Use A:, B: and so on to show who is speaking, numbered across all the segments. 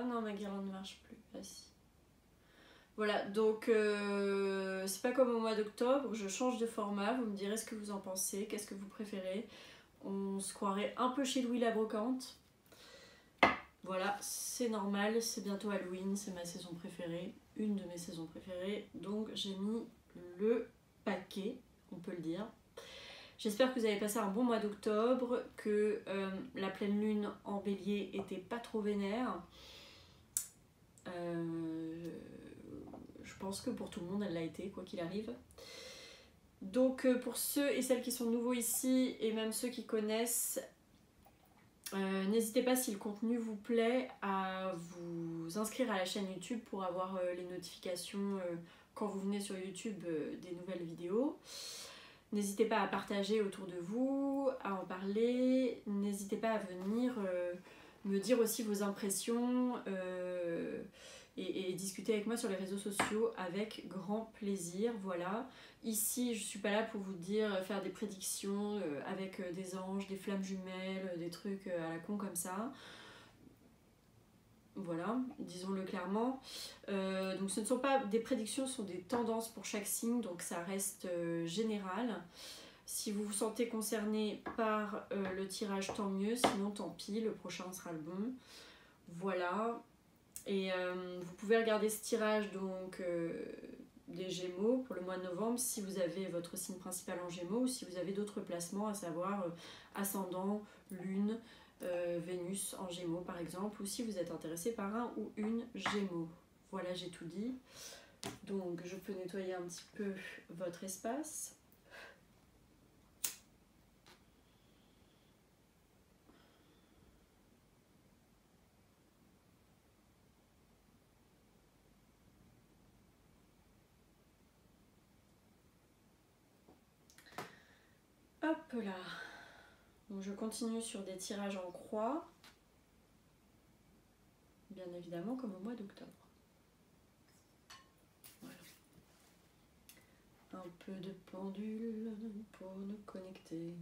A: Ah non, ma guirlande ne marche plus. Ah si. Voilà, donc c'est pas comme au mois d'octobre, je change de format, vous me direz ce que vous en pensez, qu'est-ce que vous préférez. On se croirait un peu chez Louis la Brocante. Voilà, c'est normal, c'est bientôt Halloween, c'est ma saison préférée, une de mes saisons préférées, donc j'ai mis le paquet, on peut le dire. J'espère que vous avez passé un bon mois d'octobre, que la pleine lune en bélier était pas trop vénère. Je pense que pour tout le monde elle l'a été, quoi qu'il arrive. Donc pour ceux et celles qui sont nouveaux ici, et même ceux qui connaissent, n'hésitez pas, si le contenu vous plaît, à vous inscrire à la chaîne YouTube pour avoir les notifications quand vous venez sur YouTube des nouvelles vidéos. N'hésitez pas à partager autour de vous, à en parler. N'hésitez pas à venir me dire aussi vos impressions et discuter avec moi sur les réseaux sociaux avec grand plaisir. Voilà. Ici, je suis pas là pour vous dire faire des prédictions avec des anges, des flammes jumelles, des trucs à la con comme ça. Voilà, disons-le clairement. Donc ce ne sont pas des prédictions, ce sont des tendances pour chaque signe, donc ça reste général. Si vous vous sentez concerné par le tirage, tant mieux, sinon tant pis, le prochain sera le bon. Voilà. Et vous pouvez regarder ce tirage donc des Gémeaux pour le mois de novembre si vous avez votre signe principal en Gémeaux ou si vous avez d'autres placements, à savoir ascendant, lune, Vénus en Gémeaux par exemple, ou si vous êtes intéressé par un ou une Gémeaux. Voilà, j'ai tout dit. Donc je peux nettoyer un petit peu votre espace. Hop là. Donc je continue sur des tirages en croix, bien évidemment comme au mois d'octobre. Voilà. Un peu de pendule pour nous connecter.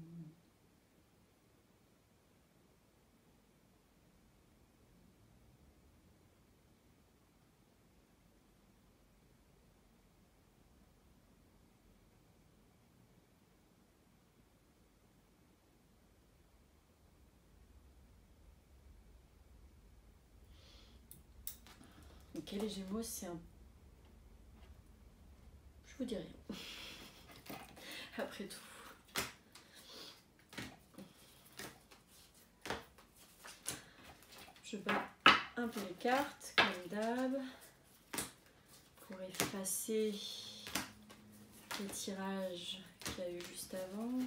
A: Ok, les Gémeaux, c'est un... Je vous dis rien. Après tout. Je bats un peu les cartes, comme d'hab, pour effacer les tirages qu'il y a eu juste avant.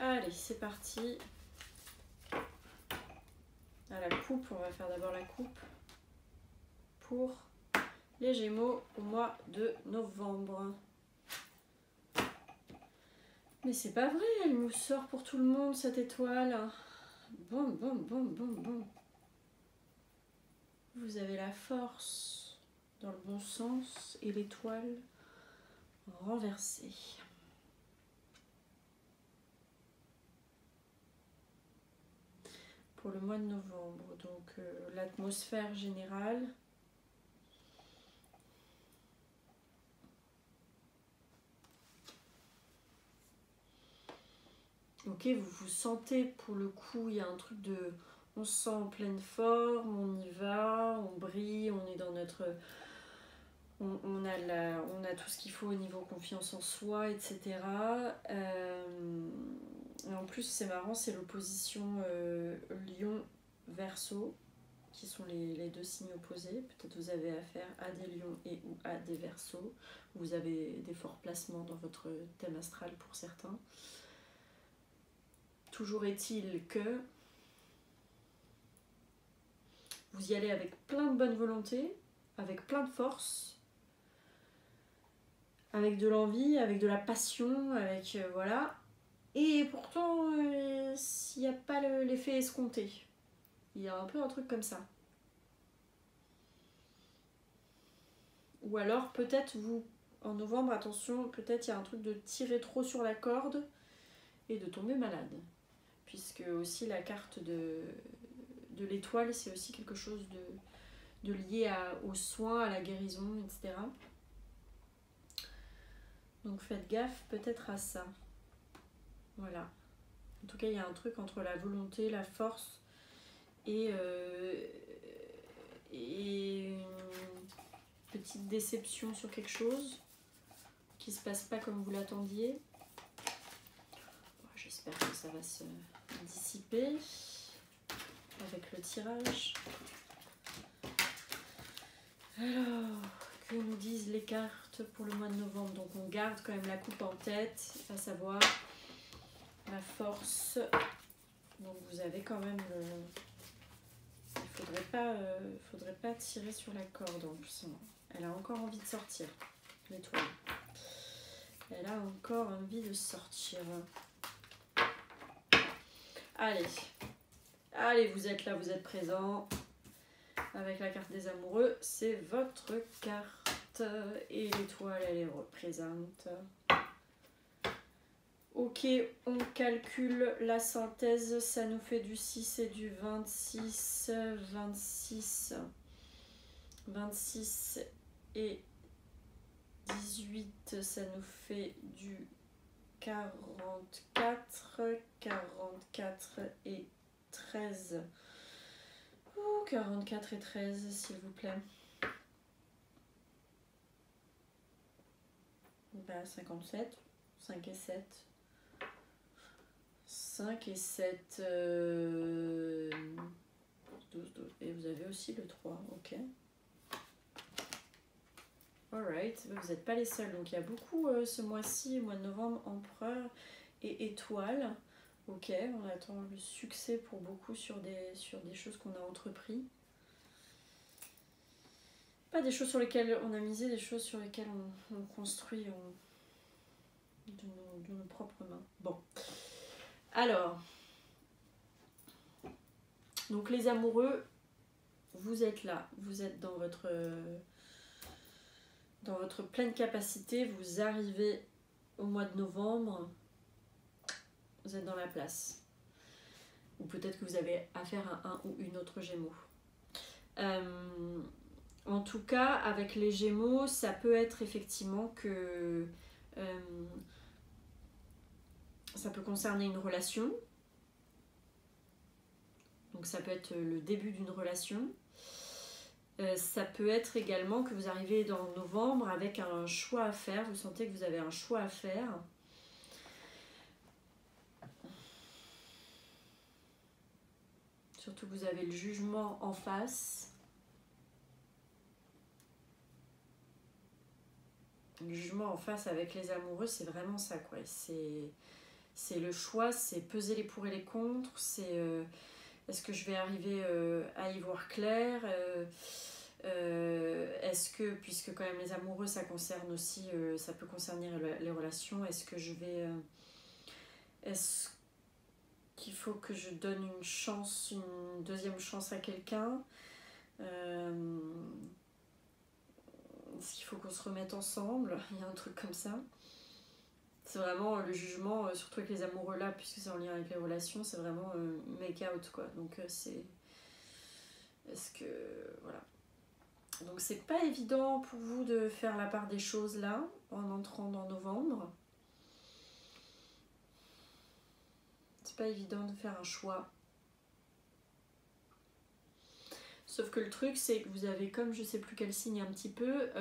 A: Allez, c'est parti. À la coupe, on va faire d'abord la coupe pour les Gémeaux au mois de novembre. Mais c'est pas vrai, elle nous sort pour tout le monde cette étoile. Bon. Vous avez la force dans le bon sens et l'étoile renversée. Pour le mois de novembre, donc l'atmosphère générale. Ok, vous vous sentez pour le coup, il y a un truc de... On se sent en pleine forme, on y va, on brille, on est dans notre... On a tout ce qu'il faut au niveau confiance en soi, etc. Et en plus, c'est marrant, c'est l'opposition Lion-Verseau, qui sont les deux signes opposés. Peut-être vous avez affaire à des lions et ou à des verseaux. Vous avez des forts placements dans votre thème astral pour certains. Toujours est-il que vous y allez avec plein de bonne volonté, avec plein de force, avec de l'envie, avec de la passion, avec voilà. Et pourtant, il n'y a pas l'effet escompté. Il y a un peu un truc comme ça. Ou alors, peut-être vous, en novembre, attention, peut-être il y a un truc de tirer trop sur la corde et de tomber malade. Puisque aussi la carte de l'étoile, c'est aussi quelque chose de lié aux soins, à la guérison, etc. Donc faites gaffe peut-être à ça. Voilà. En tout cas, il y a un truc entre la volonté, la force et une petite déception sur quelque chose qui se passe pas comme vous l'attendiez. Bon, j'espère que ça va se dissiper avec le tirage. Alors, que nous disent les cartes pour le mois de novembre? Donc on garde quand même la coupe en tête, à savoir la force. Donc vous avez quand même le... Il faudrait pas tirer sur la corde en plus. Elle a encore envie de sortir, l'étoile. Elle a encore envie de sortir. Allez. Allez, vous êtes là, vous êtes présents. Avec la carte des amoureux, c'est votre carte. Et l'étoile, elle est représente. Ok, on calcule la synthèse. Ça nous fait du 6 et du 26. 26 et 18, ça nous fait du 44. 44 et 13. 44 et 13, s'il vous plaît. Bah, 57. 5 et 7. 5 et 7. 12. Et vous avez aussi le 3. Ok. Alright. Vous n'êtes pas les seuls. Donc il y a beaucoup ce mois-ci, mois de novembre, empereur et étoile. Ok, on attend le succès pour beaucoup sur des choses qu'on a entrepris. Pas des choses sur lesquelles on a misé, des choses sur lesquelles on construit de nos propres mains. Bon. Alors. Donc les amoureux, vous êtes là. Vous êtes dans votre pleine capacité. Vous arrivez au mois de novembre. Vous êtes dans la place. Ou peut-être que vous avez affaire à un ou une autre Gémeaux. En tout cas, avec les Gémeaux, ça peut être effectivement que ça peut concerner une relation. Donc ça peut être le début d'une relation. Ça peut être également que vous arrivez dans novembre avec un choix à faire. Vous sentez que vous avez un choix à faire. Surtout que vous avez le jugement en face. Le jugement en face avec les amoureux, c'est vraiment ça, quoi. C'est le choix, c'est peser les pour et les contre. C'est est-ce que je vais arriver à y voir clair est-ce que, puisque quand même les amoureux, ça concerne aussi, ça peut concerner les relations, est-ce que je vais... est-ce qu'il faut que je donne une chance, une deuxième chance à quelqu'un est-ce qu'il faut qu'on se remette ensemble? Il y a un truc comme ça. C'est vraiment le jugement, surtout avec les amoureux là, puisque c'est en lien avec les relations, c'est vraiment make out, quoi. Donc c'est... Est-ce que... Voilà. Donc c'est pas évident pour vous de faire la part des choses là, en entrant dans novembre. C'est pas évident de faire un choix. Sauf que le truc, c'est que vous avez, comme je sais plus quel signe un petit peu,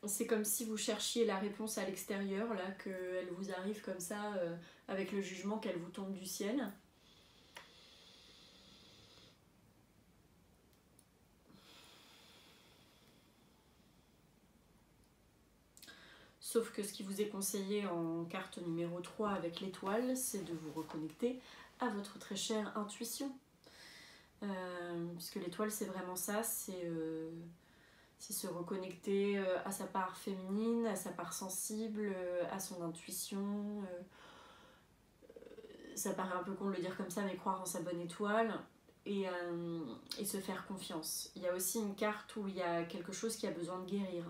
A: c'est comme si vous cherchiez la réponse à l'extérieur, là, qu'elle vous arrive comme ça, avec le jugement qu'elle vous tombe du ciel. Sauf que ce qui vous est conseillé en carte numéro 3 avec l'étoile, c'est de vous reconnecter à votre très chère intuition. Puisque l'étoile, c'est vraiment ça, c'est C'est se reconnecter à sa part féminine, à sa part sensible, à son intuition. Ça paraît un peu con de le dire comme ça, mais croire en sa bonne étoile et se faire confiance. Il y a aussi une carte où il y a quelque chose qui a besoin de guérir.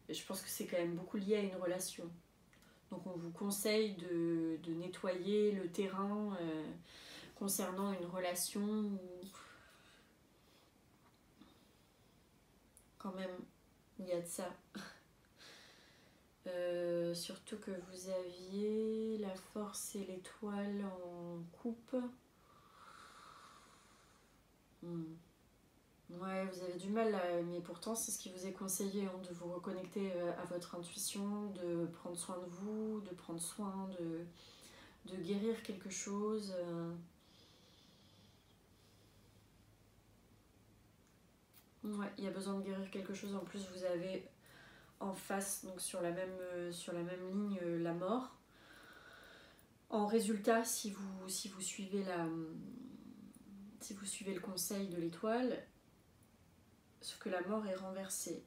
A: Et je pense que c'est quand même beaucoup lié à une relation. Donc on vous conseille de nettoyer le terrain concernant une relation où quand même il y a de ça. Surtout que vous aviez la force et l'étoile en coupe. Ouais, vous avez du mal là, mais pourtant c'est ce qui vous est conseillé, hein, de vous reconnecter à votre intuition, de prendre soin de vous, de prendre soin de guérir quelque chose. Ouais, il y a besoin de guérir quelque chose. En plus, vous avez en face, donc sur la même ligne, la mort. En résultat, si vous suivez le conseil de l'étoile, sauf que la mort est renversée.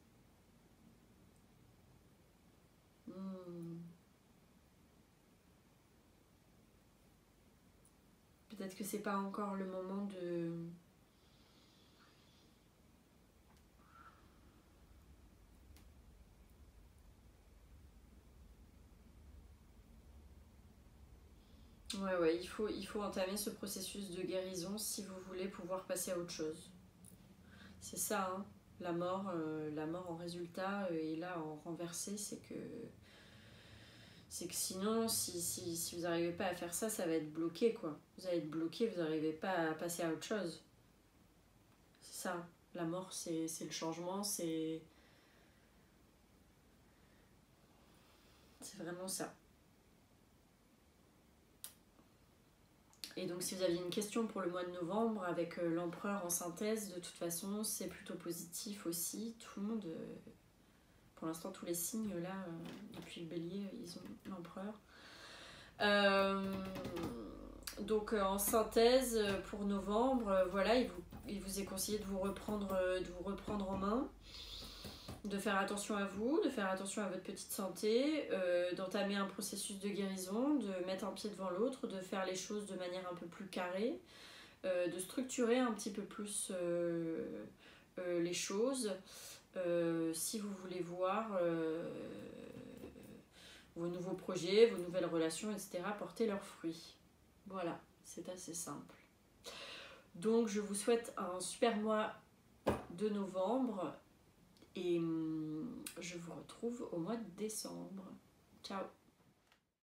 A: Peut-être que c'est pas encore le moment de... Ouais, il faut entamer ce processus de guérison si vous voulez pouvoir passer à autre chose. C'est ça, hein. La mort en résultat, et là en renversé, c'est que sinon, si vous n'arrivez pas à faire ça, ça va être bloqué, quoi. Vous allez être bloqué, vous n'arrivez pas à passer à autre chose. C'est ça, la mort, c'est le changement, c'est vraiment ça. Et donc si vous aviez une question pour le mois de novembre avec l'empereur en synthèse, de toute façon c'est plutôt positif aussi. Tout le monde, pour l'instant tous les signes là, depuis le bélier, ils ont l'empereur. Donc en synthèse pour novembre, voilà, il vous est conseillé de vous reprendre en main, de faire attention à vous, de faire attention à votre petite santé, d'entamer un processus de guérison, de mettre un pied devant l'autre, de faire les choses de manière un peu plus carrée, de structurer un petit peu plus les choses. Si vous voulez voir vos nouveaux projets, vos nouvelles relations, etc., porter leurs fruits. Voilà, c'est assez simple. Donc je vous souhaite un super mois de novembre et je vous retrouve au mois de décembre. Ciao!